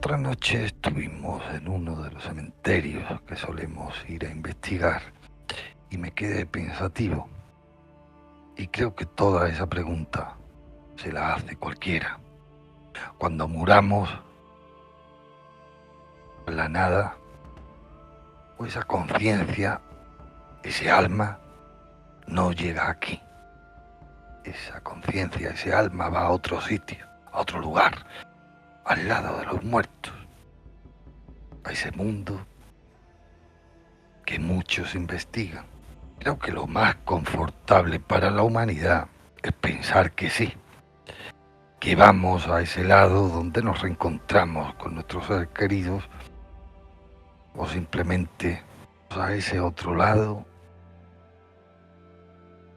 otra noche estuvimos en uno de los cementerios que solemos ir a investigar y me quedé pensativo. Y creo que toda esa pregunta se la hace cualquiera. Cuando muramos, la nada, o esa conciencia, ese alma, no llega aquí. Esa conciencia, ese alma va a otro sitio, a otro lugar, al lado de los muertos, a ese mundo que muchos investigan. Creo que lo más confortable para la humanidad es pensar que sí, que vamos a ese lado donde nos reencontramos con nuestros seres queridos, o simplemente a ese otro lado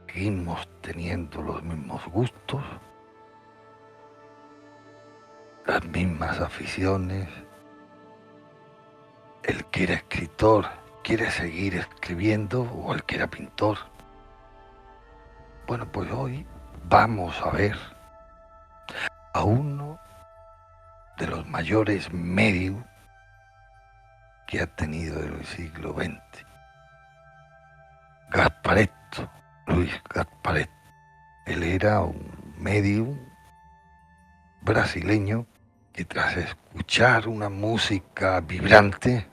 seguimos teniendo los mismos gustos, las mismas aficiones. El que era escritor quiere seguir escribiendo, o el que era pintor. Bueno, pues hoy vamos a ver a uno de los mayores medios que ha tenido el siglo XX, Gasparetto, Luis Gasparetto. Él era un medium brasileño que, tras escuchar una música vibrante,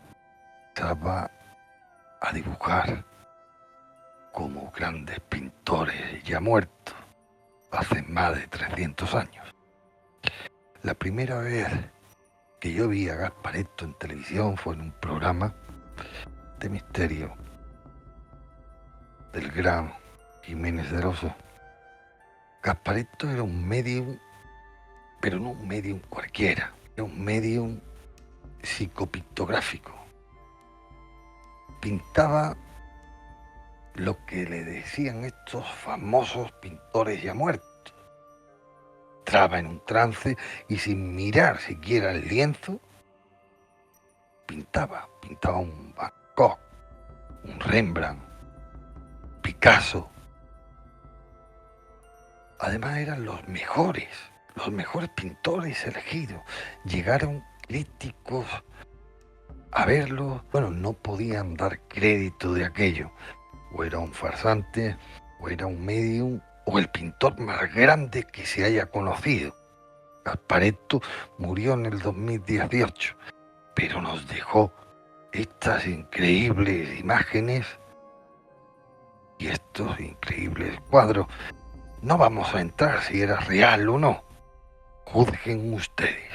empezaba a dibujar como grandes pintores ya muertos hace más de 300 años. La primera vez que yo vi a Gasparetto en televisión fue en un programa de misterio del gran Jiménez del Oso. Gasparetto era un medium, pero no un medium cualquiera, era un medium psicopictográfico. Pintaba lo que le decían estos famosos pintores ya muertos. Entraba en un trance y, sin mirar siquiera el lienzo, pintaba un Van Gogh, un Rembrandt, Picasso. Además eran los mejores pintores elegidos. Llegaron críticos a verlo, bueno, no podían dar crédito de aquello. O era un farsante, o era un medium, o el pintor más grande que se haya conocido. Gasparetto murió en el 2018, pero nos dejó estas increíbles imágenes y estos increíbles cuadros. No vamos a entrar si era real o no. Juzguen ustedes.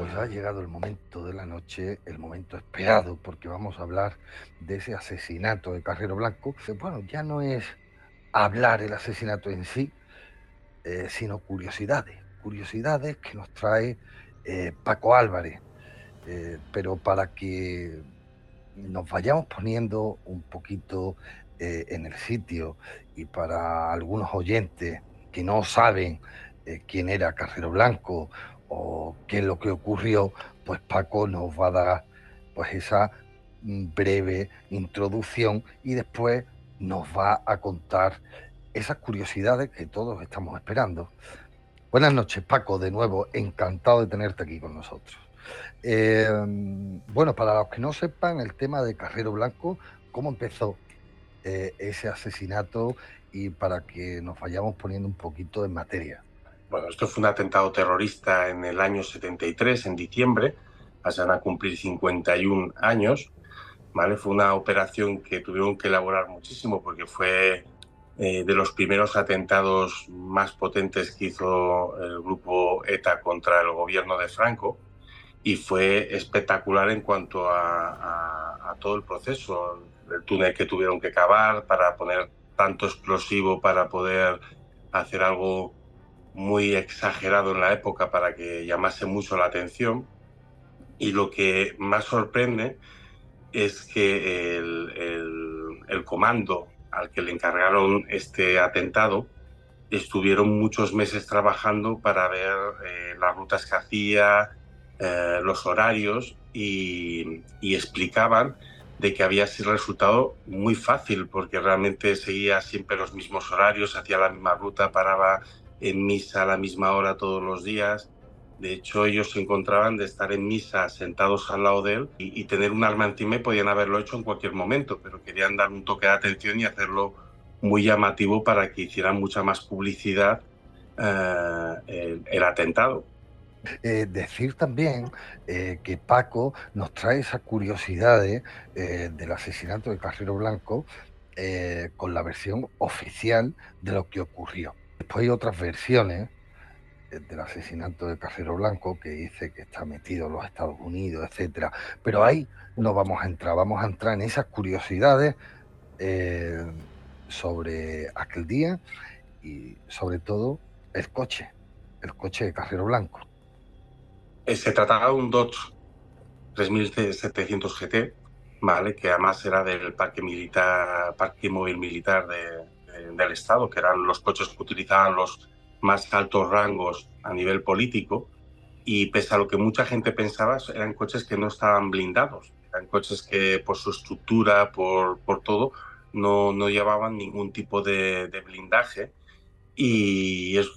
Pues ha llegado el momento de la noche, el momento esperado, porque vamos a hablar de ese asesinato de Carrero Blanco. Bueno, ya no es hablar el asesinato en sí, sino curiosidades que nos trae Paco Álvarez. Pero para que nos vayamos poniendo un poquito en el sitio y para algunos oyentes que no saben quién era Carrero Blanco o qué es lo que ocurrió, pues Paco nos va a dar pues esa breve introducción y después nos va a contar esas curiosidades que todos estamos esperando. Buenas noches, Paco, de nuevo, encantado de tenerte aquí con nosotros. Bueno, para los que no sepan el tema de Carrero Blanco, ¿cómo empezó ese asesinato? Y para que nos vayamos poniendo un poquito en materia. Bueno, esto fue un atentado terrorista en el año 73, en diciembre, se van a cumplir 51 años, ¿vale? Fue una operación que tuvieron que elaborar muchísimo porque fue de los primeros atentados más potentes que hizo el grupo ETA contra el gobierno de Franco y fue espectacular en cuanto a todo el proceso, el túnel que tuvieron que cavar para poner tanto explosivo para poder hacer algo muy exagerado en la época para que llamase mucho la atención. Y lo que más sorprende es que el comando al que le encargaron este atentado estuvieron muchos meses trabajando para ver las rutas que hacía, los horarios y explicaban de que había sido resultado muy fácil porque realmente seguía siempre los mismos horarios, hacía la misma ruta, paraba en misa a la misma hora todos los días. De hecho, ellos se encontraban de estar en misa sentados al lado de él y tener un arma encima y podían haberlo hecho en cualquier momento, pero querían dar un toque de atención y hacerlo muy llamativo para que hicieran mucha más publicidad el atentado. Decir también que Paco nos trae esas curiosidades del asesinato de Carrero Blanco con la versión oficial de lo que ocurrió. Después hay otras versiones del asesinato de Carrero Blanco, que dice que está metido en los Estados Unidos, etcétera. Pero ahí no vamos a entrar en esas curiosidades eh, sobre aquel día y sobre todo el coche de Carrero Blanco. Se trataba de un Dodge 3700 GT, ¿vale? Que además era del parque militar, parque móvil militar del Estado, que eran los coches que utilizaban los más altos rangos a nivel político. Y pese a lo que mucha gente pensaba, eran coches que no estaban blindados. Eran coches que por su estructura, por todo, no llevaban ningún tipo de blindaje. Y es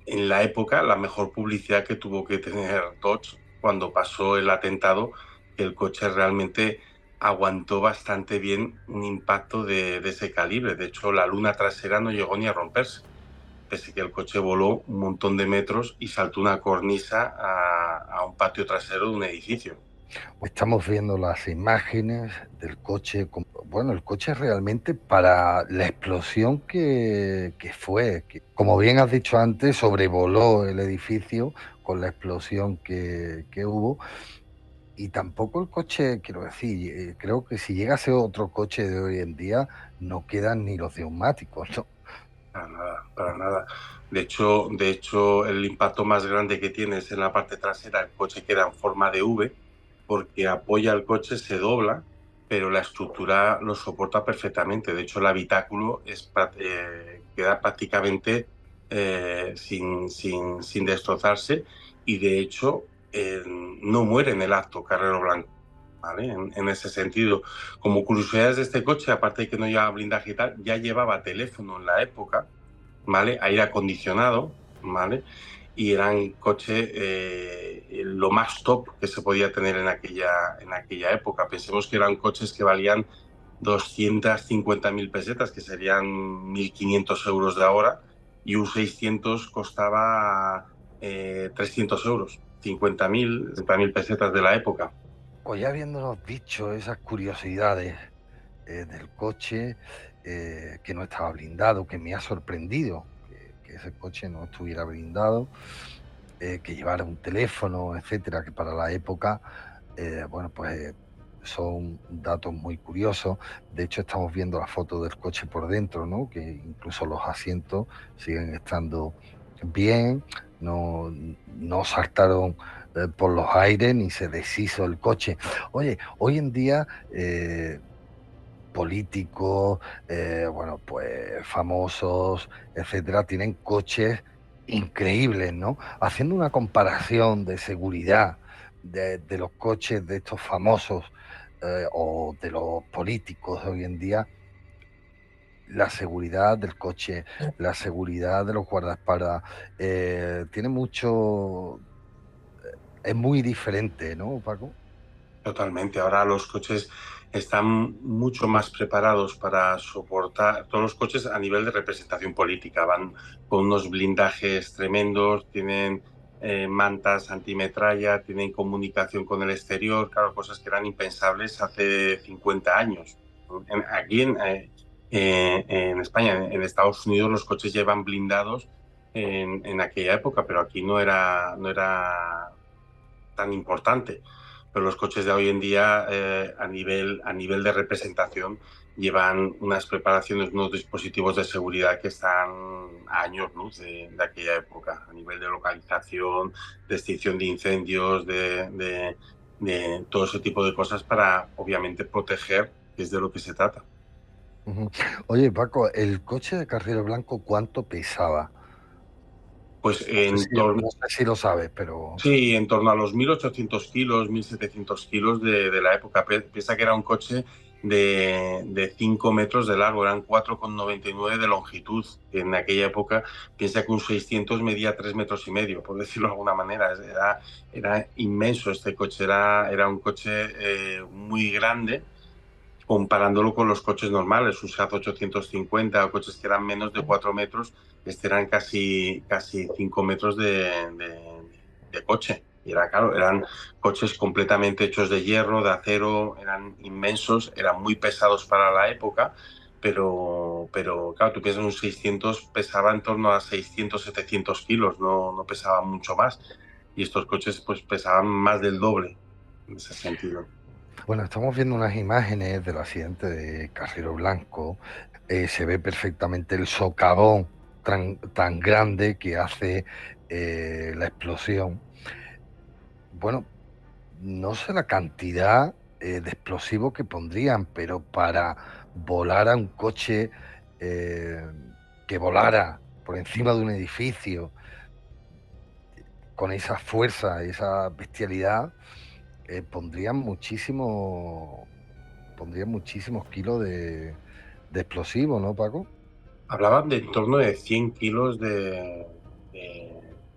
en la época la mejor publicidad que tuvo que tener Dodge cuando pasó el atentado, que el coche realmente aguantó bastante bien un impacto de ese calibre. De hecho, la luna trasera no llegó ni a romperse, pese que el coche voló un montón de metros y saltó una cornisa a un patio trasero de un edificio. Estamos viendo las imágenes del coche. Bueno, el coche realmente para la explosión que fue, que, como bien has dicho antes, sobrevoló el edificio con la explosión que hubo. Y tampoco el coche, quiero decir, creo que si llegase otro coche de hoy en día, no quedan ni los neumáticos, ¿no? Para nada, para nada. De hecho, el impacto más grande que tiene es en la parte trasera. El coche queda en forma de V porque apoya el coche, se dobla, pero la estructura lo soporta perfectamente. De hecho, el habitáculo queda prácticamente sin destrozarse y de hecho no muere en el acto Carrero Blanco. ¿Vale? En ese sentido, como curiosidades de este coche, aparte de que no llevaba blindaje y tal, ya llevaba teléfono en la época, ¿vale? Aire acondicionado, ¿vale? Y eran coche lo más top que se podía tener en aquella época. Pensemos que eran coches que valían 250.000 pesetas, que serían 1.500 euros de ahora, y un 600 costaba 300 euros, 50.000 pesetas de la época. Pues ya habiéndonos dicho esas curiosidades del coche que no estaba blindado, que me ha sorprendido que ese coche no estuviera blindado. que llevara un teléfono, etcétera, que para la época, bueno, pues son datos muy curiosos. De hecho, estamos viendo la foto del coche por dentro, ¿no? Que incluso los asientos siguen estando bien, no saltaron por los aires ni se deshizo el coche. Oye, hoy en día políticos, bueno, pues famosos, etcétera, tienen coches increíbles, ¿no? Haciendo una comparación de seguridad de los coches de estos famosos o de los políticos de hoy en día, la seguridad del coche, la seguridad de los guardaespaldas, tiene mucho, es muy diferente, ¿no, Paco? Totalmente. Ahora los coches están mucho más preparados para soportar, todos los coches a nivel de representación política, van con unos blindajes tremendos, tienen mantas antimetralla, tienen comunicación con el exterior, claro, cosas que eran impensables hace 50 años. Aquí en España, en Estados Unidos, los coches llevan blindados en aquella época, pero aquí no era tan importante. Pero los coches de hoy en día, a nivel de representación, llevan unas preparaciones, unos dispositivos de seguridad que están a años luz de aquella época, a nivel de localización, de extinción de incendios, de todo ese tipo de cosas para, obviamente, proteger, que es de lo que se trata. Ujú. Oye, Paco, el coche de Carrero Blanco, ¿cuánto pesaba? Pues No sé si, no sé si lo sabes, pero sí, en torno a los 1.800 kilos, 1.700 kilos de la época. Piensa que era un coche de 5 metros de largo, eran 4,99 de longitud. En aquella época, piensa que un 600 medía 3 metros y medio, por decirlo de alguna manera. Era inmenso este coche, era un coche muy grande comparándolo con los coches normales, un SEAT 850 o coches que eran menos de 4 metros, este eran casi 5 metros de coche. Y era claro, eran coches completamente hechos de hierro, de acero, eran inmensos, eran muy pesados para la época, pero claro, tú piensas un 600 pesaba en torno a 600, 700 kilos, no pesaba mucho más. Y estos coches pues pesaban más del doble en ese sentido. bueno, estamos viendo unas imágenes del accidente de Carrero Blanco. Se ve perfectamente el socavón tan grande que hace la explosión. Bueno, no sé la cantidad de explosivo que pondrían, pero para volar a un coche eh, que volara por encima de un edificio con esa fuerza, esa bestialidad, pondrían muchísimos kilos de explosivo, ¿no, Paco? Hablaban de en torno de 100 kilos de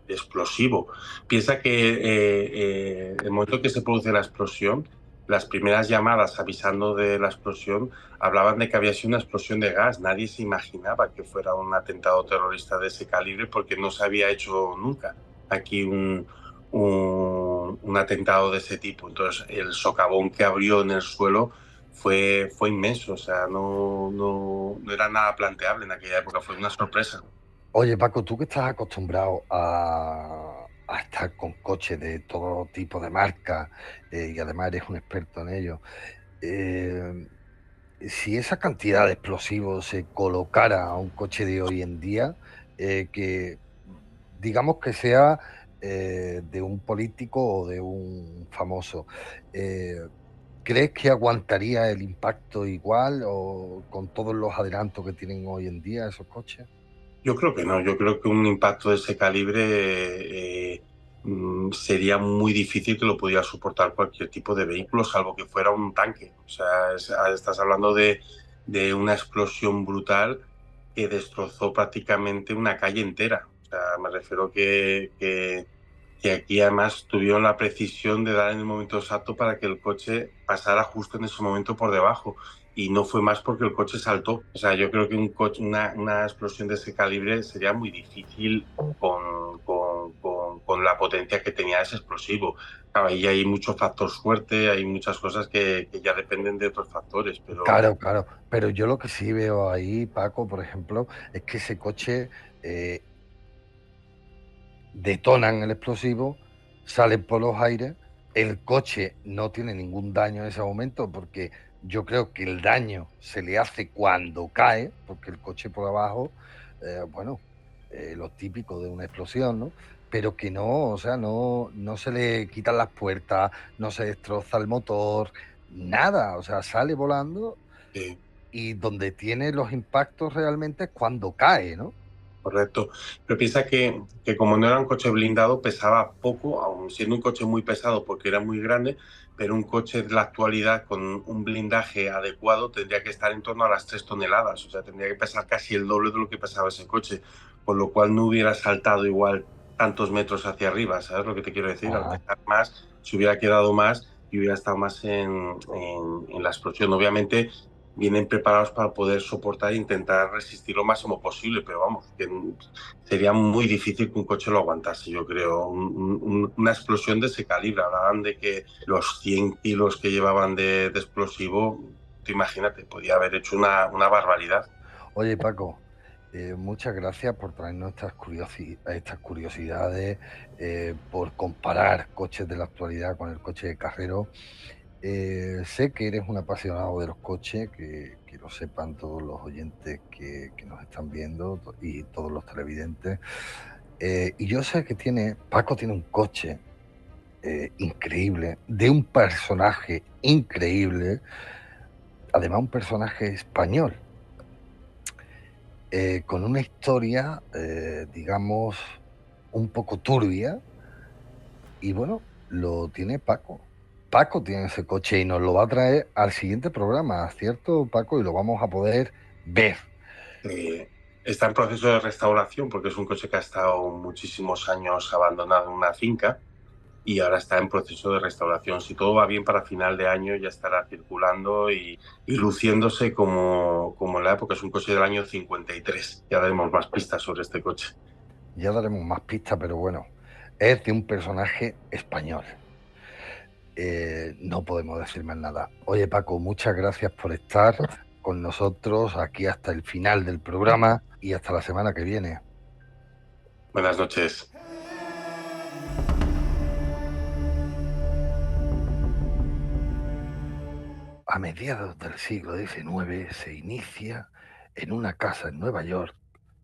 explosivo. Piensa que el momento que se produce la explosión, las primeras llamadas avisando de la explosión hablaban de que había sido una explosión de gas. Nadie se imaginaba que fuera un atentado terrorista de ese calibre porque no se había hecho nunca aquí un atentado de ese tipo. Entonces, el socavón que abrió en el suelo fue inmenso, o sea, no era nada planteable en aquella época, fue una sorpresa. Oye, Paco, tú que estás acostumbrado a estar con coches de todo tipo de marcas y además eres un experto en ello, eh, si esa cantidad de explosivos se colocara a un coche de hoy en día, que digamos que sea de un político o de un famoso, eh, ¿crees que aguantaría el impacto igual o con todos los adelantos que tienen hoy en día esos coches? Yo creo que no, yo creo que un impacto de ese calibre sería muy difícil que lo pudiera soportar cualquier tipo de vehículo, salvo que fuera un tanque. O sea, estás hablando de una explosión brutal que destrozó prácticamente una calle entera. O sea, me refiero que aquí además tuvieron la precisión de dar en el momento exacto para que el coche pasara justo en ese momento por debajo. Y no fue más porque el coche saltó. O sea, yo creo que una explosión de ese calibre sería muy difícil con la potencia que tenía ese explosivo. Claro, ahí hay mucho factor suerte, hay muchas cosas que ya dependen de otros factores, pero Claro, claro, pero yo lo que sí veo ahí, Paco, por ejemplo, es que ese coche eh, detonan el explosivo, salen por los aires, el coche no tiene ningún daño en ese momento porque yo creo que el daño se le hace cuando cae, porque el coche por abajo, bueno, lo típico de una explosión, ¿no? Pero que no, o sea, no se le quitan las puertas, no se destroza el motor, nada, o sea, sale volando Sí. y donde tiene los impactos realmente es cuando cae, ¿no? Correcto. Pero piensa que como no era un coche blindado, pesaba poco, aun siendo un coche muy pesado porque era muy grande, pero un coche de la actualidad con un blindaje adecuado tendría que estar en torno a las 3 toneladas, o sea, tendría que pesar casi el doble de lo que pesaba ese coche, con lo cual no hubiera saltado igual tantos metros hacia arriba, ¿sabes lo que te quiero decir? Al Ajá. pesar más, se hubiera quedado más y hubiera estado más en la explosión. Obviamente vienen preparados para poder soportar e intentar resistir lo máximo posible, pero vamos, que sería muy difícil que un coche lo aguantase, yo creo. Una explosión de ese calibre, hablaban de que los 100 kilos que llevaban de explosivo, te imagínate, podía haber hecho una barbaridad. Oye, Paco, muchas gracias por traernos estas curiosidades, por comparar coches de la actualidad con el coche de carrero. Sé que eres un apasionado de los coches, que lo sepan todos los oyentes que nos están viendo y todos los televidentes. Y yo sé que Paco tiene un coche increíble, de un personaje increíble, además un personaje español, con una historia, digamos, un poco turbia, y bueno, lo tiene Paco. Paco tiene ese coche y nos lo va a traer al siguiente programa, ¿cierto, Paco? Y lo vamos a poder ver. Está en proceso de restauración porque es un coche que ha estado muchísimos años abandonado en una finca y ahora está en proceso de restauración. Si todo va bien, para final de año ya estará circulando y luciéndose como en la época. Es un coche del año 53. Ya daremos más pistas sobre este coche. Ya daremos más pistas, pero bueno, es de un personaje español. No podemos decir más nada. Oye, Paco, muchas gracias por estar con nosotros aquí hasta el final del programa y hasta la semana que viene. Buenas noches. A mediados del siglo XIX se inicia en una casa en Nueva York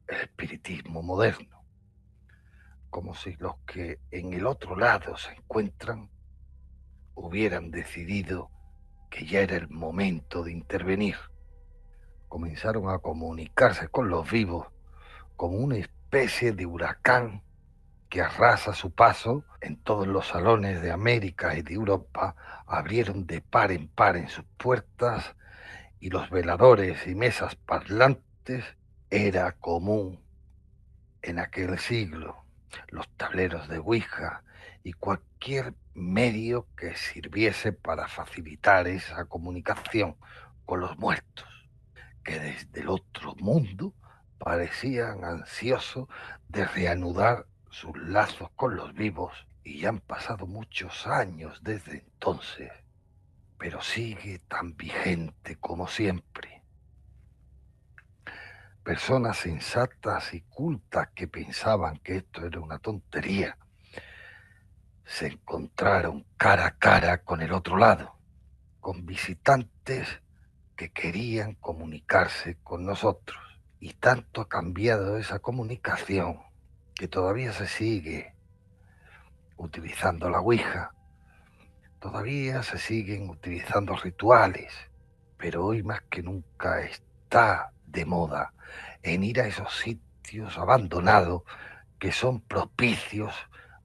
el espiritismo moderno, como si los que en el otro lado se encuentran hubieran decidido que ya era el momento de intervenir. Comenzaron a comunicarse con los vivos como una especie de huracán que arrasa su paso en todos los salones de América y de Europa. Abrieron de par en par en sus puertas y los veladores y mesas parlantes era común en aquel siglo, los tableros de Ouija y cualquier medio que sirviese para facilitar esa comunicación con los muertos, que desde el otro mundo parecían ansiosos de reanudar sus lazos con los vivos, y ya han pasado muchos años desde entonces, pero sigue tan vigente como siempre. Personas sensatas y cultas que pensaban que esto era una tontería se encontraron cara a cara con el otro lado, con visitantes que querían comunicarse con nosotros. Y tanto ha cambiado esa comunicación que todavía se sigue utilizando la Ouija, todavía se siguen utilizando rituales, pero hoy más que nunca está de moda en ir a esos sitios abandonados que son propicios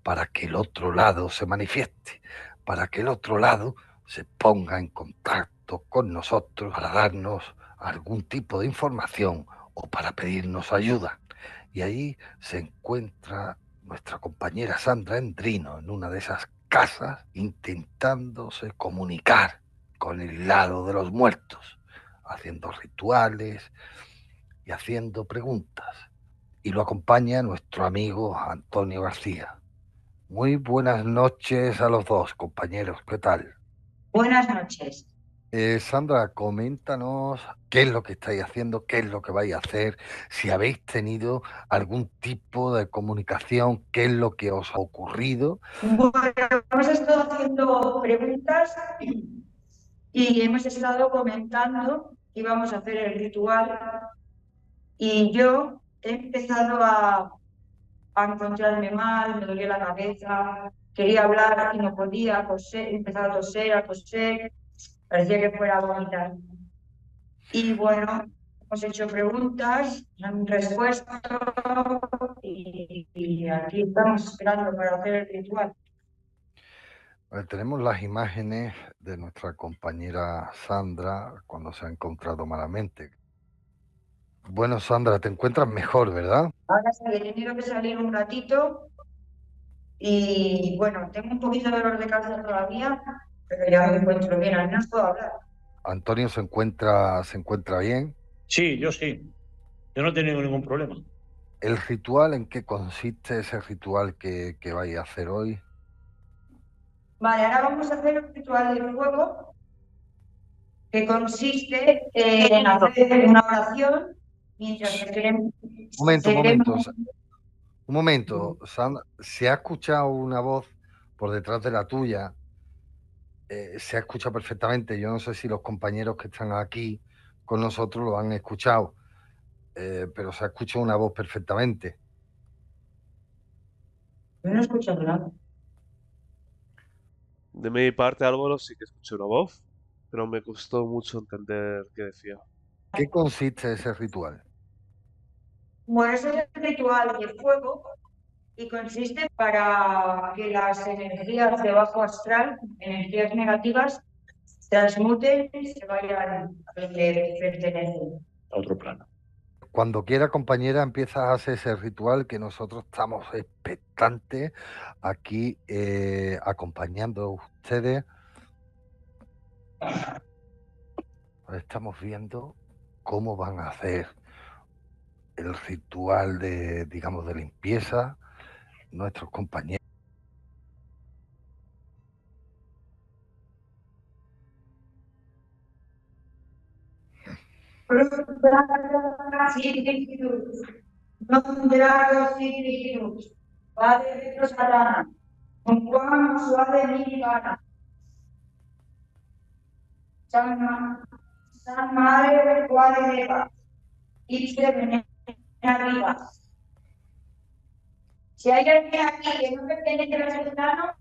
para que el otro lado se manifieste, para que el otro lado se ponga en contacto con nosotros para darnos algún tipo de información o para pedirnos ayuda. Y ahí se encuentra nuestra compañera Sandra Endrino en una de esas casas intentándose comunicar con el lado de los muertos, haciendo rituales y haciendo preguntas. Y lo acompaña nuestro amigo Antonio García. Muy buenas noches a los dos, compañeros. ¿Qué tal? Buenas noches. Sandra, coméntanos qué es lo que estáis haciendo, qué es lo que vais a hacer, si habéis tenido algún tipo de comunicación, qué es lo que os ha ocurrido. Bueno, hemos estado haciendo preguntas y hemos estado comentando que íbamos a hacer el ritual y yo he empezado a encontrarme mal, me dolía la cabeza, quería hablar y no podía, he empezado a toser, parecía que fuera a vomitar. Y bueno, hemos hecho preguntas, han respuesto y aquí estamos esperando para hacer el ritual. Tenemos las imágenes de nuestra compañera Sandra cuando se ha encontrado malamente. Bueno, Sandra, te encuentras mejor, ¿verdad? Ahora sí, he tenido que salir un ratito y bueno, tengo un poquito de dolor de cabeza todavía, pero ya me encuentro bien, al menos puedo hablar. Antonio se encuentra bien. Sí, yo sí. Yo no he tenido ningún problema. ¿El ritual en qué consiste ese ritual que vais a hacer hoy? Vale, ahora vamos a hacer un ritual de fuego que consiste en hacer una oración mientras que queremos. Un momento, Sandra, se ha escuchado una voz por detrás de la tuya, se ha escuchado perfectamente. Yo no sé si los compañeros que están aquí con nosotros lo han escuchado, pero se ha escuchado una voz perfectamente. Yo no escucho nada. De mi parte, Álvaro, sí que escuché una voz, pero me costó mucho entender qué decía. ¿Qué consiste ese ritual? Bueno, ese es el ritual de fuego y consiste para que las energías de bajo astral, energías negativas, transmuten y se vayan a donde pertenecen. A otro plano. Cuando quiera, compañera, empiezas a hacer ese ritual que nosotros estamos expectantes aquí acompañando a ustedes. Estamos viendo cómo van a hacer el ritual de, digamos, de limpieza nuestros compañeros. San Madre cuale de paz, ipse venera. Si hay alguien aquí que no pertenece a los ciudadanos,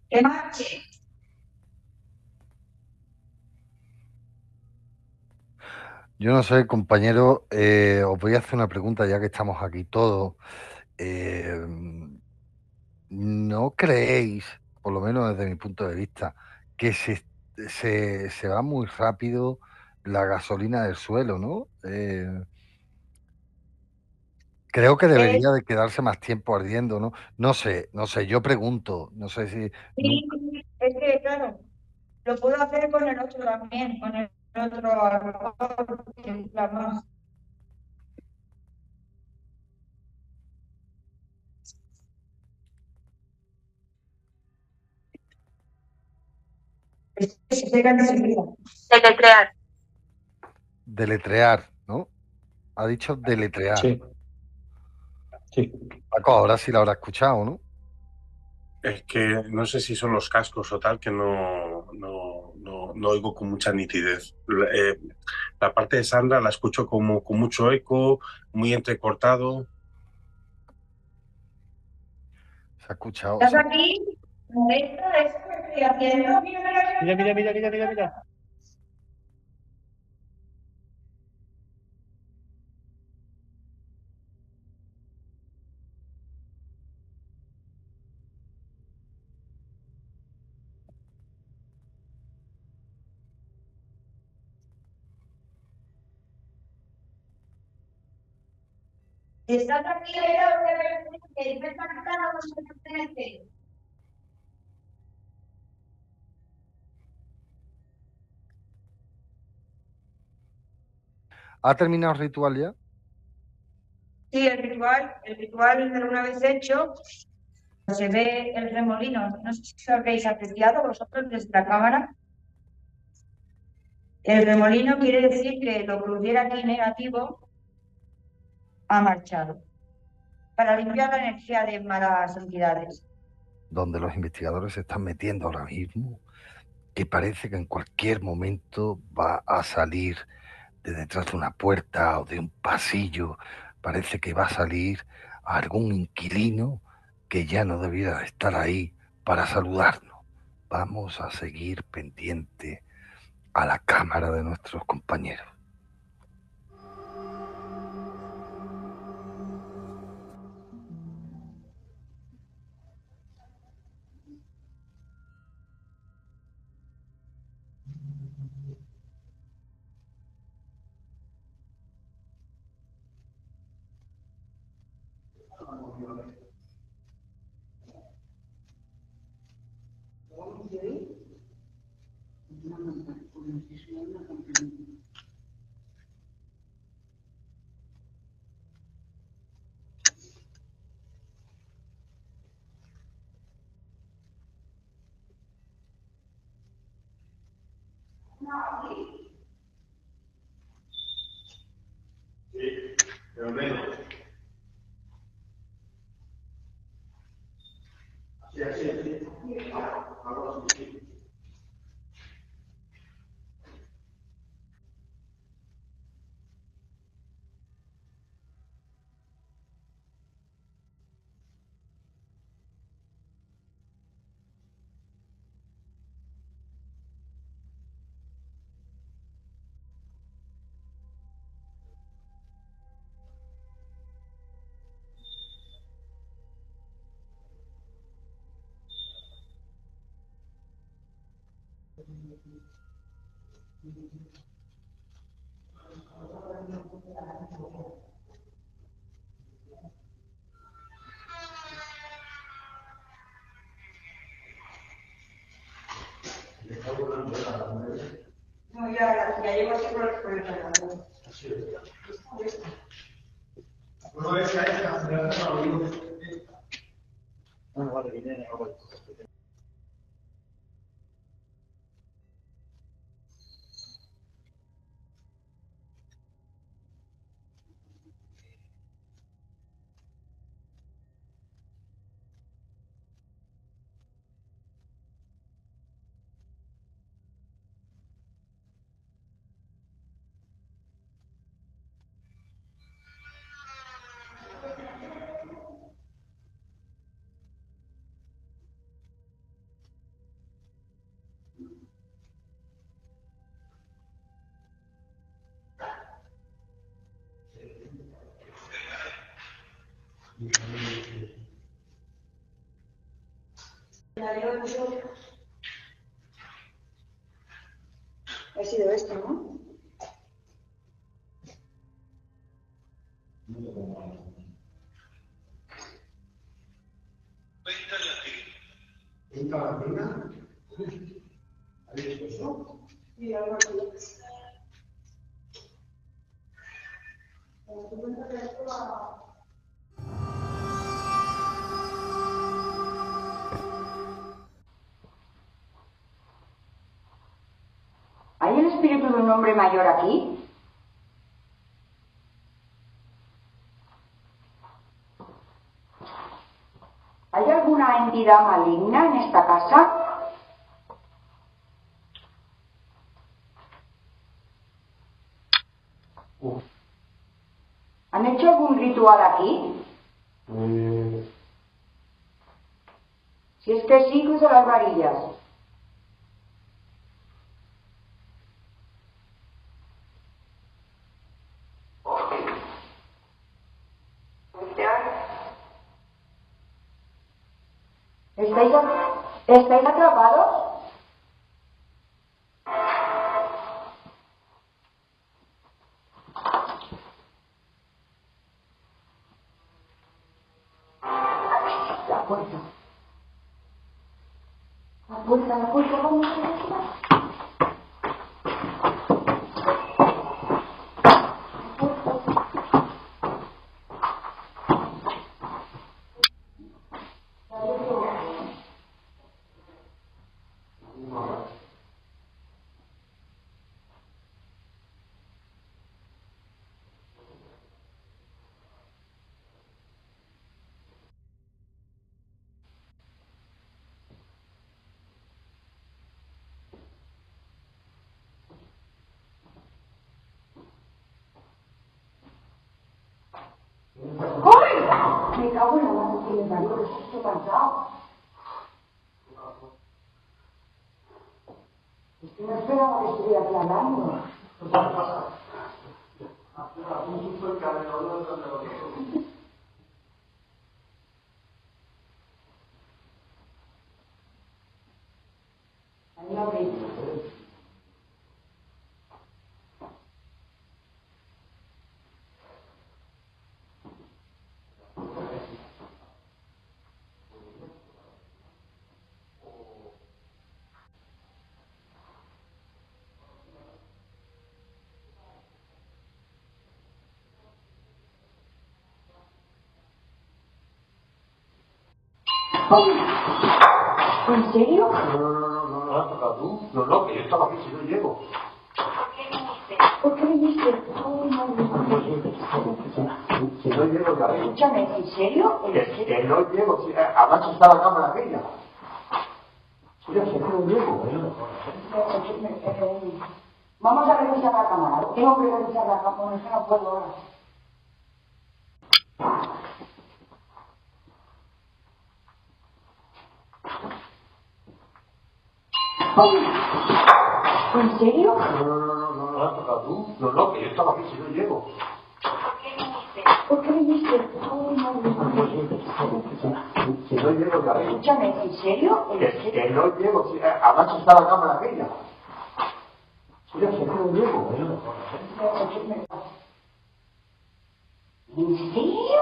que marche. Yo no sé, compañero, os voy a hacer una pregunta ya que estamos aquí todos. ¿No creéis, por lo menos desde mi punto de vista, que se va muy rápido la gasolina del suelo, ¿no? Creo que debería de quedarse más tiempo ardiendo, ¿no? No sé, yo pregunto, no sé si... Sí, es que claro, lo puedo hacer con el otro también, con el otro árbol, que infla más. Se pegan enseguida. Deletrear. Deletrear, ¿no? Ha dicho deletrear. Sí. Sí. Paco, ahora sí lo habrá escuchado, ¿no? Es que no sé si son los cascos o tal, que no oigo con mucha nitidez. La parte de Sandra la escucho como con mucho eco, muy entrecortado. Se ha escuchado. ¿Estás aquí? Esto es lo que estoy haciendo. Mira. Está tranquila, que no está quitando los que pertenecen. ¿Ha terminado el ritual ya? Sí, el ritual una vez hecho, se ve el remolino. No sé si lo habréis apreciado vosotros desde la cámara. El remolino quiere decir que lo que hubiera aquí negativo ha marchado para limpiar la energía de malas entidades. Donde los investigadores se están metiendo ahora mismo, que parece que en cualquier momento va a salir de detrás de una puerta o de un pasillo, parece que va a salir algún inquilino que ya no debiera estar ahí para saludarnos. Vamos a seguir pendiente a la cámara de nuestros compañeros. No, ya llevo así por el cargador. Ha sido esto, ¿no? Sí, algo así. ¿Hay el espíritu de un hombre mayor aquí? ¿Hay alguna entidad maligna en esta casa? ¿Han hecho algún ritual aquí? Si es que sí, cruza las varillas. ¿Estáis atrapados? La puerta. Vamos a ver. Me cago en la mano que me parió, que estoy cansado. Es que no esperaba que estuviera aquí hablando. Ahí lo vi. ¿En serio? No, ¿lo has tocado tú? No, que yo estaba aquí, si no llego. ¿Por qué viniste? Ay, madre mía. Si no llego, ya vengo. Escúchame, ¿en serio? Que no llego, además está la cámara aquella. Sí, ya sé que no llego. Vamos a revisar la cámara. Tengo que revisar la cámara, es que no puedo ahora. ¿En serio? No, ¿lo has tocado tú? No, que yo estaba aquí, si no llego. ¿Por qué viniste? Ay, madre mía. Si no llego, ya vengo. Escúchame, ¿en serio? Que no llego, además está la cámara aquella. Sí, ya sé que no llego. ¿En serio?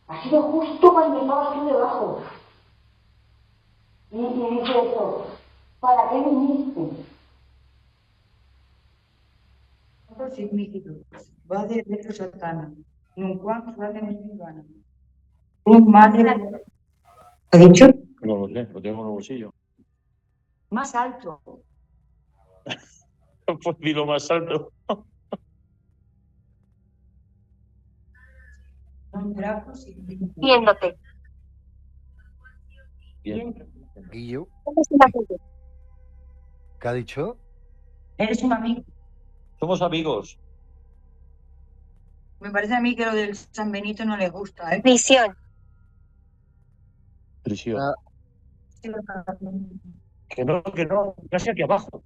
Ha sido justo cuando estabas tú debajo. Y dice eso, ¿para qué viniste? Otro significado. Va de retro satana. Un cuanto va de nirvana. Un madre. ¿Ha dicho? No lo sé, lo tengo en el bolsillo. Más alto. Pues dilo más alto. Un grafo significado. Viéndote. Bien. Guillo, ¿Cómo se llama gente? ¿qué ha dicho? Eres un amigo. Somos amigos. Me parece a mí que lo del San Benito no le gusta, ¿eh? Visión. Prisión. Ah, Que no, casi aquí abajo.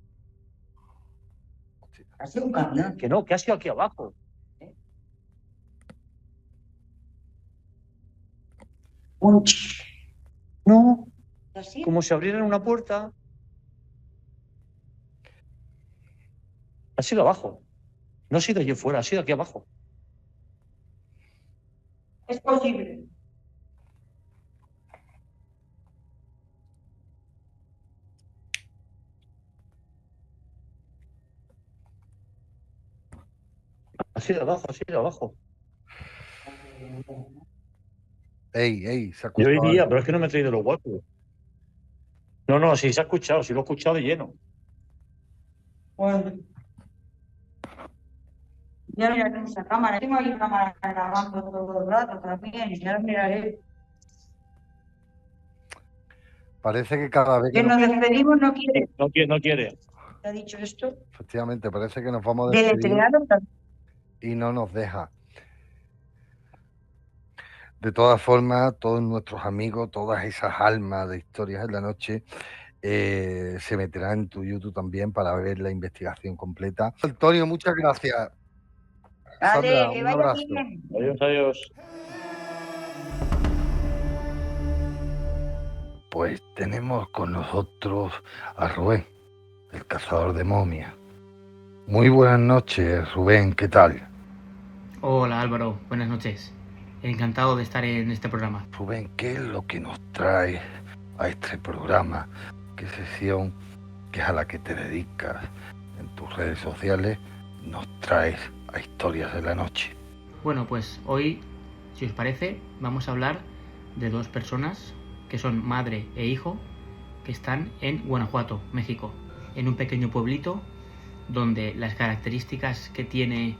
Ha sido un camión. Que no, casi aquí abajo. Un No, así. como si abrieran una puerta. Ha sido abajo. No ha sido allí fuera, ha sido aquí abajo. Es posible. Ha sido abajo, ha sido abajo. Ey, se ha Yo escuchado iría, algo. pero es que no me he traído los guapos. No, sí se ha escuchado, sí lo he escuchado de lleno. Bueno. Ya miraré en esa cámara. Tengo ahí cámara grabando todo el rato también. Ya lo miraré. Parece que cada vez que Que nos despedimos no quiere. No quiere. ¿Te ha dicho esto? efectivamente, parece que nos vamos a despedir Deletreado. y no nos deja. De todas formas, todos nuestros amigos, todas esas almas de historias en la noche, se meterán en tu YouTube también para ver la investigación completa. Antonio, muchas gracias. Vale, Sandra, que un vaya abrazo. bien. Adiós. Pues tenemos con nosotros a Rubén, el cazador de momias. Muy buenas noches, Rubén, ¿qué tal? Hola Álvaro, buenas noches. Encantado de estar en este programa. Rubén, ¿qué es lo que nos trae a este programa? ¿Qué sesión, que es a la que te dedicas en tus redes sociales, nos traes a Historias de la Noche? Bueno, pues hoy, si os parece, vamos a hablar de dos personas que son madre e hijo que están en Guanajuato, México, en un pequeño pueblito donde las características que tiene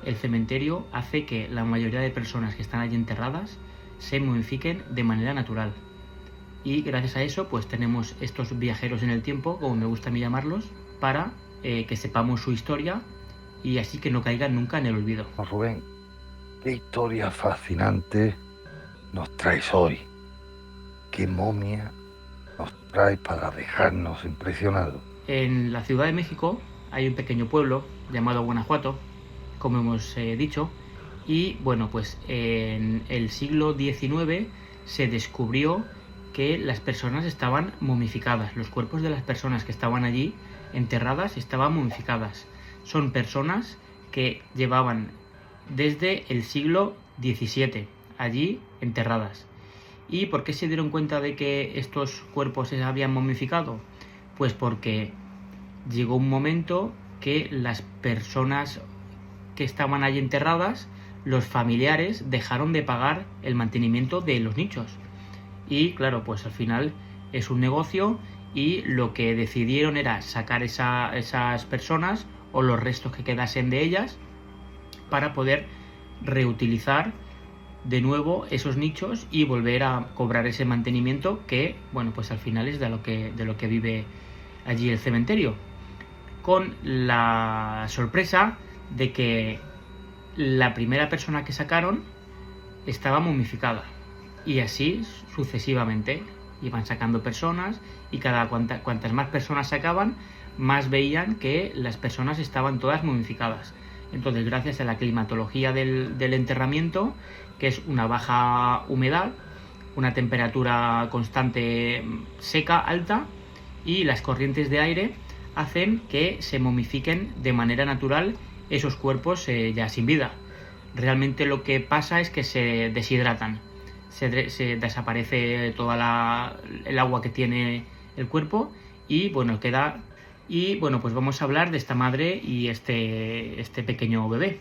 el cementerio hace que la mayoría de personas que están allí enterradas se momifiquen de manera natural. Y gracias a eso pues tenemos estos viajeros en el tiempo, como me gusta a mí llamarlos, para que sepamos su historia y así que no caigan nunca en el olvido. Rubén, qué historia fascinante nos traes hoy. Qué momia nos traes para dejarnos impresionados. En la Ciudad de México hay un pequeño pueblo llamado Guanajuato, como hemos dicho, y bueno, pues en el siglo XIX se descubrió que las personas estaban momificadas, los cuerpos de las personas que estaban allí enterradas estaban momificadas. Son personas que llevaban desde el siglo XVII allí enterradas. ¿Y por qué se dieron cuenta de que estos cuerpos se habían momificado? Pues porque llegó un momento que las personas que estaban allí enterradas, los familiares, dejaron de pagar el mantenimiento de los nichos. Y claro, pues al final es un negocio y lo que decidieron era sacar esas personas o los restos que quedasen de ellas para poder reutilizar de nuevo esos nichos y volver a cobrar ese mantenimiento que, bueno, pues al final es de lo que vive allí el cementerio, con la sorpresa de que la primera persona que sacaron estaba momificada y así sucesivamente iban sacando personas y cuantas más personas sacaban, más veían que las personas estaban todas momificadas. Entonces, gracias a la climatología del enterramiento, que es una baja humedad, una temperatura constante seca, alta, y las corrientes de aire hacen que se momifiquen de manera natural esos cuerpos ya sin vida. Realmente lo que pasa es que se deshidratan, se desaparece toda el agua que tiene el cuerpo y bueno, queda. Y bueno, pues vamos a hablar de esta madre y este pequeño bebé,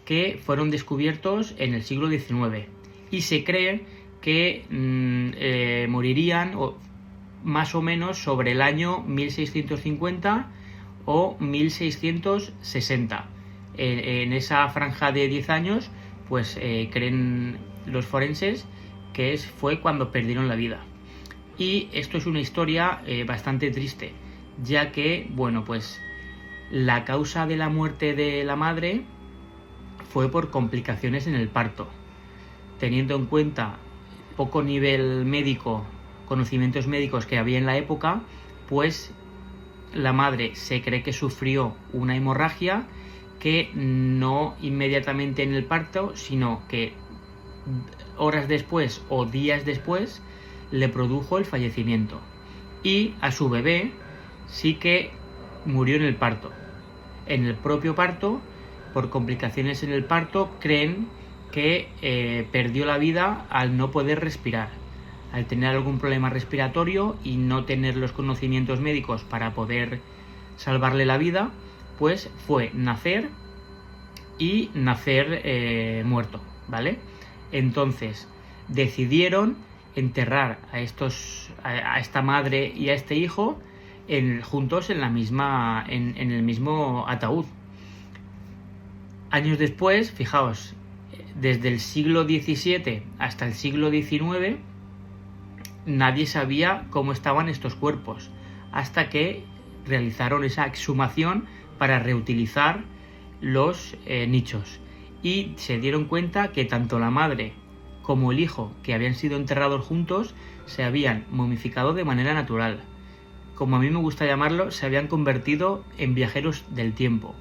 que fueron descubiertos en el siglo XIX y se cree que morirían más o menos sobre el año 1650 o 1660. En esa franja de 10 años, pues creen los forenses que fue cuando perdieron la vida. Y esto es una historia bastante triste, ya que, bueno, pues la causa de la muerte de la madre fue por complicaciones en el parto. Teniendo en cuenta poco nivel médico, conocimientos médicos que había en la época, pues la madre se cree que sufrió una hemorragia que no inmediatamente en el parto, sino que horas después o días después le produjo el fallecimiento. Y a su bebé sí que murió en el parto. En el propio parto, por complicaciones en el parto, creen que perdió la vida al no poder respirar. Al tener algún problema respiratorio y no tener los conocimientos médicos para poder salvarle la vida, pues fue nacer y nacer muerto, ¿vale? Entonces decidieron enterrar a esta madre y a este hijo juntos en el mismo ataúd. Años después, fijaos, desde el siglo XVII hasta el siglo XIX, nadie sabía cómo estaban estos cuerpos, hasta que realizaron esa exhumación para reutilizar los nichos. Y se dieron cuenta que tanto la madre como el hijo, que habían sido enterrados juntos, se habían momificado de manera natural. Como a mí me gusta llamarlo, se habían convertido en viajeros del tiempo.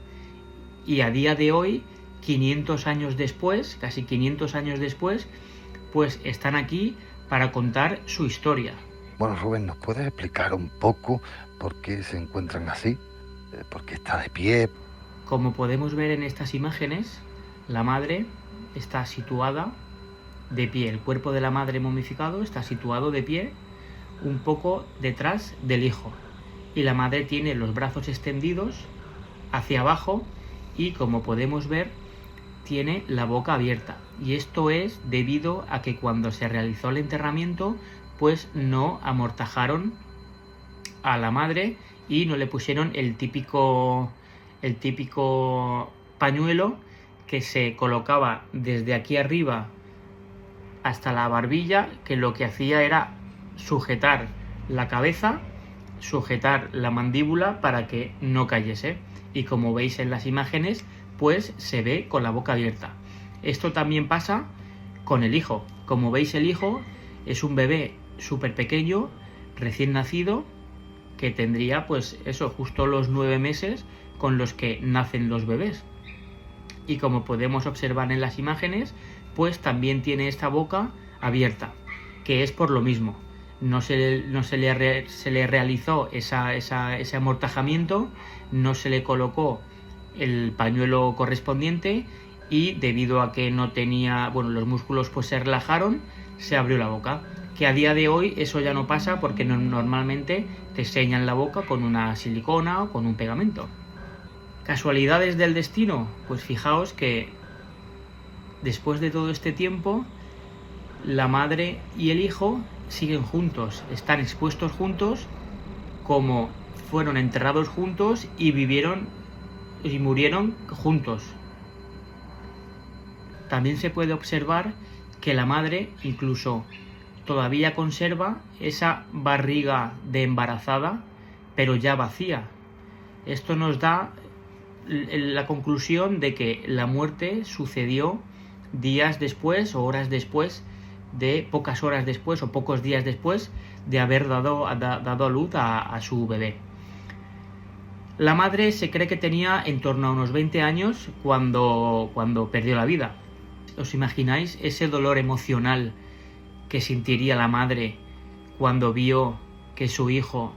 Y a día de hoy, 500 años después, casi 500 años después, pues están aquí para contar su historia. Bueno, Rubén, ¿nos puedes explicar un poco por qué se encuentran así? ¿Por qué está de pie? Como podemos ver en estas imágenes, la madre está situada de pie. El cuerpo de la madre momificado está situado de pie, un poco detrás del hijo. Y la madre tiene los brazos extendidos hacia abajo y, como podemos ver, tiene la boca abierta. Y esto es debido a que cuando se realizó el enterramiento, pues no amortajaron a la madre y no le pusieron el típico pañuelo que se colocaba desde aquí arriba hasta la barbilla, que lo que hacía era sujetar la cabeza, sujetar la mandíbula para que no cayese. Y como veis en las imágenes, pues se ve con la boca abierta. Esto también pasa con el hijo. Como veis, el hijo es un bebé súper pequeño, recién nacido, que tendría pues eso, justo los 9 meses con los que nacen los bebés. Y como podemos observar en las imágenes, pues también tiene esta boca abierta, que es por lo mismo. No se le realizó ese amortajamiento, no se le colocó el pañuelo correspondiente y debido a que no tenía, bueno, los músculos pues se relajaron, se abrió la boca. Que a día de hoy eso ya no pasa porque normalmente te sellan la boca con una silicona o con un pegamento. ¿Casualidades del destino? Pues fijaos que después de todo este tiempo, la madre y el hijo siguen juntos, están expuestos juntos, como fueron enterrados juntos y vivieron y murieron juntos. También se puede observar que la madre incluso todavía conserva esa barriga de embarazada, pero ya vacía. Esto nos da la conclusión de que la muerte sucedió días después o horas después, de pocas horas después o pocos días después de haber dado a luz a su bebé. La madre se cree que tenía en torno a unos 20 años cuando perdió la vida. ¿Os imagináis ese dolor emocional que sentiría la madre cuando vio que su hijo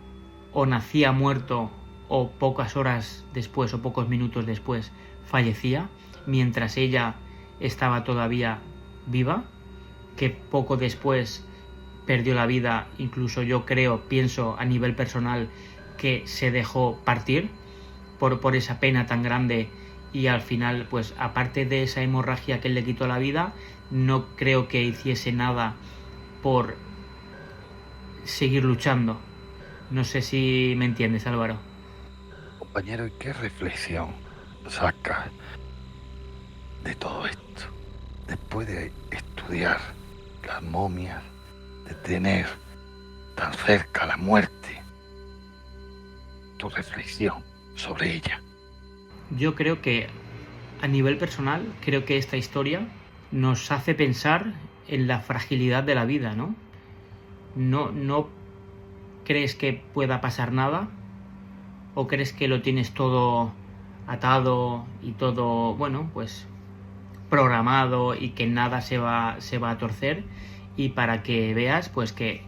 o nacía muerto o pocas horas después o pocos minutos después fallecía, mientras ella estaba todavía viva? Que poco después perdió la vida, incluso yo pienso a nivel personal que se dejó partir por esa pena tan grande, y al final, pues aparte de esa hemorragia que le quitó la vida, no creo que hiciese nada por seguir luchando. No sé si me entiendes, Álvaro. Compañero, ¿y qué reflexión sacas de todo esto? Después de estudiar las momias, de tener tan cerca la muerte, tu reflexión sobre ella. Yo creo que a nivel personal, creo que esta historia nos hace pensar en la fragilidad de la vida, ¿no? No crees que pueda pasar nada, o crees que lo tienes todo atado y todo, bueno, pues programado y que nada se va a torcer, y para que veas pues que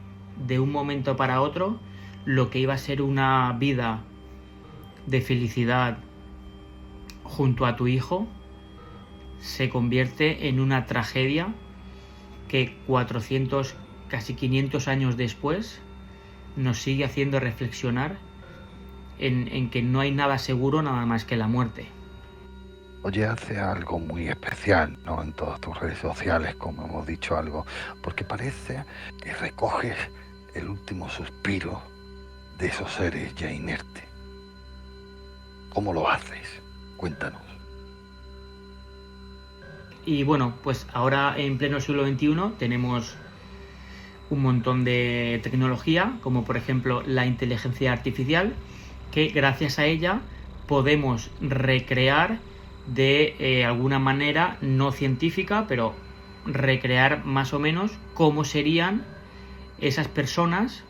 de un momento para otro lo que iba a ser una vida de felicidad junto a tu hijo se convierte en una tragedia que 400, casi 500 años después nos sigue haciendo reflexionar en que no hay nada seguro nada más que la muerte. Oye, hace algo muy especial, ¿no? En todas tus redes sociales, como hemos dicho algo, porque parece que recoges el último suspiro de esos seres ya inertes. ¿Cómo lo haces? Cuéntanos. Y bueno, pues ahora en pleno siglo XXI tenemos un montón de tecnología, como por ejemplo la inteligencia artificial, que gracias a ella podemos recrear de alguna manera no científica, pero recrear más o menos cómo serían esas personas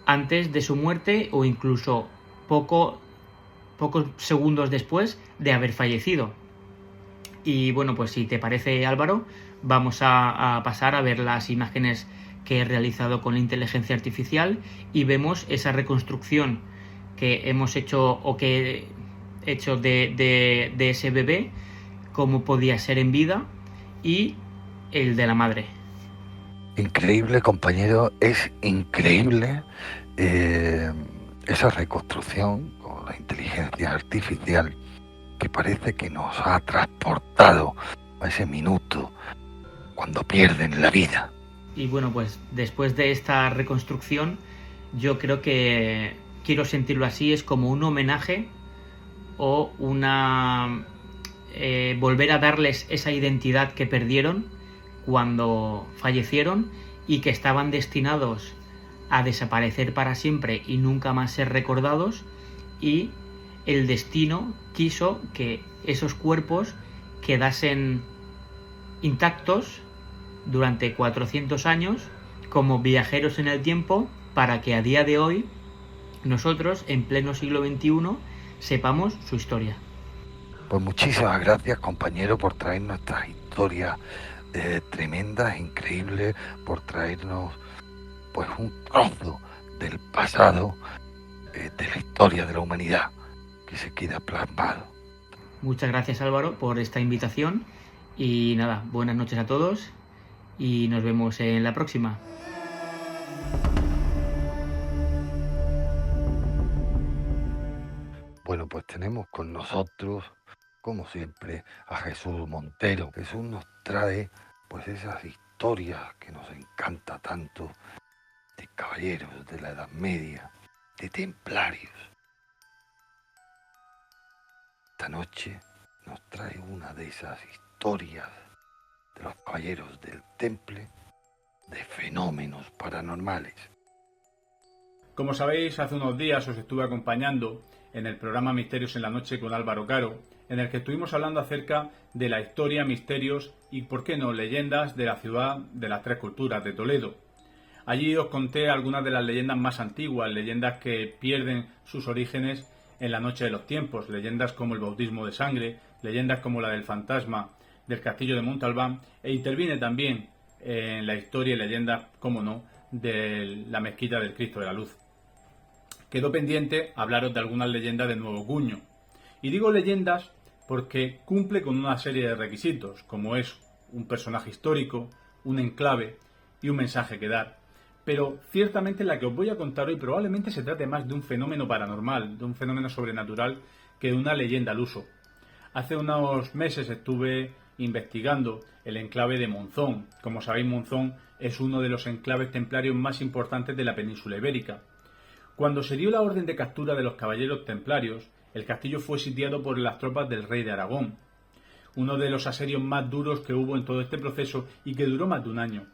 antes de su muerte o incluso pocos segundos después de haber fallecido. Y bueno, pues si te parece, Álvaro, vamos a pasar a ver las imágenes que he realizado con la inteligencia artificial y vemos esa reconstrucción que hemos hecho o que he hecho de ese bebé, cómo podía ser en vida, y el de la madre. Increíble, compañero, es increíble esa reconstrucción con la inteligencia artificial, que parece que nos ha transportado a ese minuto cuando pierden la vida. Y bueno, pues después de esta reconstrucción, yo creo que quiero sentirlo así, es como un homenaje o una volver a darles esa identidad que perdieron cuando fallecieron y que estaban destinados a desaparecer para siempre y nunca más ser recordados, y el destino quiso que esos cuerpos quedasen intactos durante 400 años como viajeros en el tiempo para que a día de hoy nosotros, en pleno siglo XXI, sepamos su historia. Pues muchísimas gracias, compañero, por traernos estas historias tremendas, increíbles, por traernos pues un trozo del pasado, de la historia de la humanidad, que se queda plasmado. Muchas gracias, Álvaro, por esta invitación y nada, buenas noches a todos y nos vemos en la próxima. Bueno, pues tenemos con nosotros, como siempre, a Jesús Montero. Jesús nos trae pues esas historias que nos encanta tanto, de caballeros de la Edad Media, de templarios. Esta noche nos trae una de esas historias de los caballeros del Temple, de fenómenos paranormales. Como sabéis, hace unos días os estuve acompañando en el programa Misterios en la Noche con Álvaro Caro, en el que estuvimos hablando acerca de la historia, misterios y, por qué no, leyendas de la ciudad de las tres culturas, de Toledo. Allí os conté algunas de las leyendas más antiguas, leyendas que pierden sus orígenes en la noche de los tiempos, leyendas como el bautismo de sangre, leyendas como la del fantasma del castillo de Montalbán, e interviene también en la historia y leyendas, como no, de la mezquita del Cristo de la Luz. Quedó pendiente hablaros de algunas leyendas de nuevo cuño. Y digo leyendas porque cumple con una serie de requisitos, como es un personaje histórico, un enclave y un mensaje que dar. Pero ciertamente la que os voy a contar hoy probablemente se trate más de un fenómeno paranormal, de un fenómeno sobrenatural, que de una leyenda al uso. Hace unos meses estuve investigando el enclave de Monzón. Como sabéis, Monzón es uno de los enclaves templarios más importantes de la península ibérica. Cuando se dio la orden de captura de los caballeros templarios, el castillo fue sitiado por las tropas del rey de Aragón, uno de los asedios más duros que hubo en todo este proceso y que duró más de un año.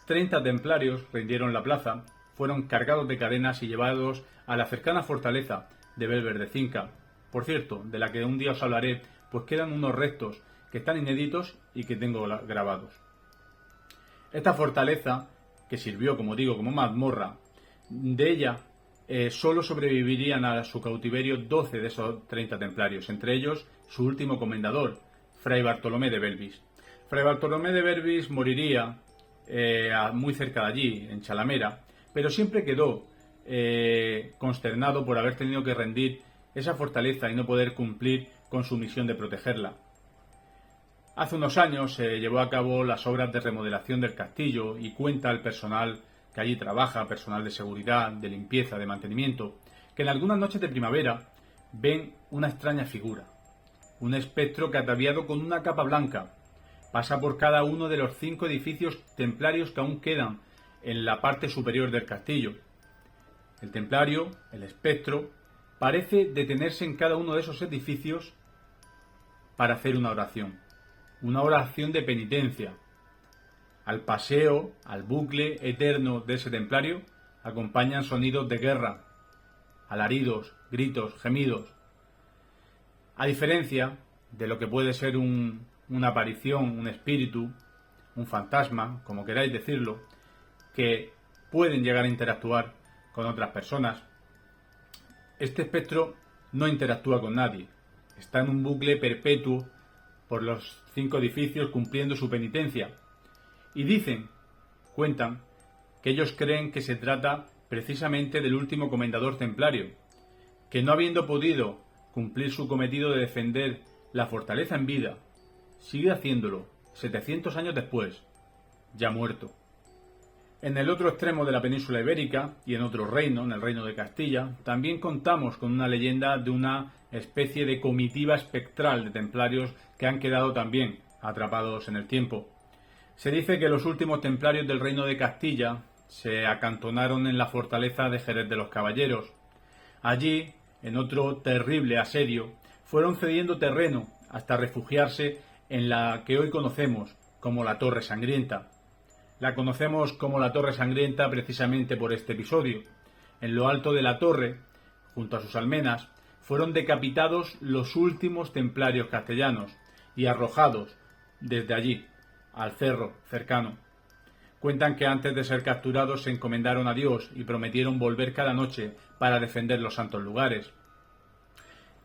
30 templarios rindieron la plaza, fueron cargados de cadenas y llevados a la cercana fortaleza de Belver de Cinca. Por cierto, de la que un día os hablaré, pues quedan unos restos que están inéditos y que tengo grabados. Esta fortaleza, que sirvió, como digo, como mazmorra, de ella solo sobrevivirían a su cautiverio 12 de esos 30 templarios, entre ellos su último comendador, Fray Bartolomé de Belvis. Fray Bartolomé de Belvis moriría muy cerca de allí, en Chalamera, pero siempre quedó consternado por haber tenido que rendir esa fortaleza y no poder cumplir con su misión de protegerla. Hace unos años se llevó a cabo las obras de remodelación del castillo y cuenta el personal que allí trabaja, personal de seguridad, de limpieza, de mantenimiento, que en algunas noches de primavera ven una extraña figura, un espectro que ataviado con una capa blanca pasa por cada uno de los 5 edificios templarios que aún quedan en la parte superior del castillo. El templario, el espectro, parece detenerse en cada uno de esos edificios para hacer una oración de penitencia. Al paseo, al bucle eterno de ese templario, acompañan sonidos de guerra, alaridos, gritos, gemidos. A diferencia de lo que puede ser una aparición, un espíritu, un fantasma, como queráis decirlo, que pueden llegar a interactuar con otras personas, este espectro no interactúa con nadie. Está en un bucle perpetuo por los 5 edificios cumpliendo su penitencia. Y cuentan, que ellos creen que se trata precisamente del último comendador templario, que no habiendo podido cumplir su cometido de defender la fortaleza en vida, sigue haciéndolo 700 años después, ya muerto. En el otro extremo de la península ibérica y en otro reino, en el reino de Castilla, también contamos con una leyenda de una especie de comitiva espectral de templarios que han quedado también atrapados en el tiempo. Se dice que los últimos templarios del reino de Castilla se acantonaron en la fortaleza de Jerez de los Caballeros. Allí, en otro terrible asedio, fueron cediendo terreno hasta refugiarse en la que hoy conocemos como la Torre Sangrienta. La conocemos como la Torre Sangrienta precisamente por este episodio. En lo alto de la torre, junto a sus almenas, fueron decapitados los últimos templarios castellanos y arrojados desde allí, al cerro cercano. Cuentan que antes de ser capturados se encomendaron a Dios y prometieron volver cada noche para defender los santos lugares.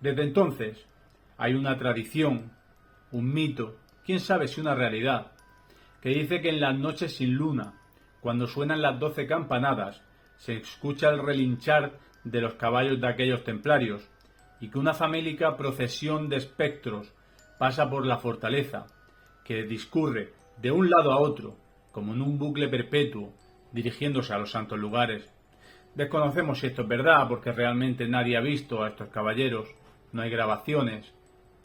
Desde entonces hay una tradición, un mito, quién sabe si una realidad, que dice que en las noches sin luna, cuando suenan las 12 campanadas, se escucha el relinchar de los caballos de aquellos templarios y que una famélica procesión de espectros pasa por la fortaleza, que discurre de un lado a otro, como en un bucle perpetuo, dirigiéndose a los santos lugares. Desconocemos si esto es verdad, porque realmente nadie ha visto a estos caballeros, no hay grabaciones,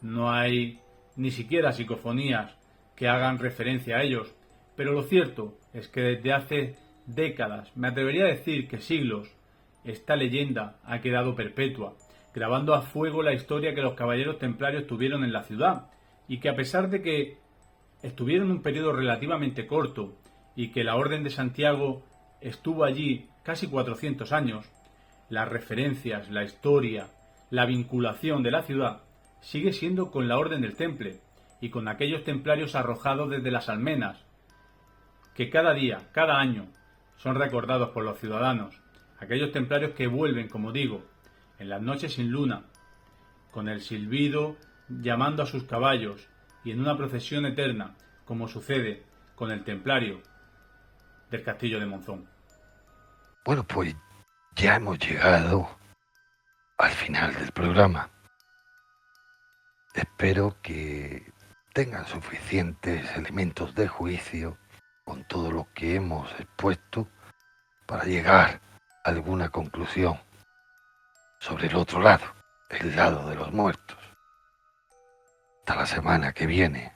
no hay ni siquiera psicofonías que hagan referencia a ellos, pero lo cierto es que desde hace décadas, me atrevería a decir que siglos, esta leyenda ha quedado perpetua, grabando a fuego la historia que los caballeros templarios tuvieron en la ciudad, y que a pesar de que estuvieron un periodo relativamente corto y que la Orden de Santiago estuvo allí casi 400 años, las referencias, la historia, la vinculación de la ciudad sigue siendo con la Orden del Temple y con aquellos templarios arrojados desde las almenas, que cada día, cada año, son recordados por los ciudadanos, aquellos templarios que vuelven, como digo, en las noches sin luna, con el silbido llamando a sus caballos y en una procesión eterna, como sucede con el templario del castillo de Monzón. Bueno, pues ya hemos llegado al final del programa. Espero que tengan suficientes elementos de juicio con todo lo que hemos expuesto para llegar a alguna conclusión sobre el otro lado, el lado de los muertos. Hasta la semana que viene.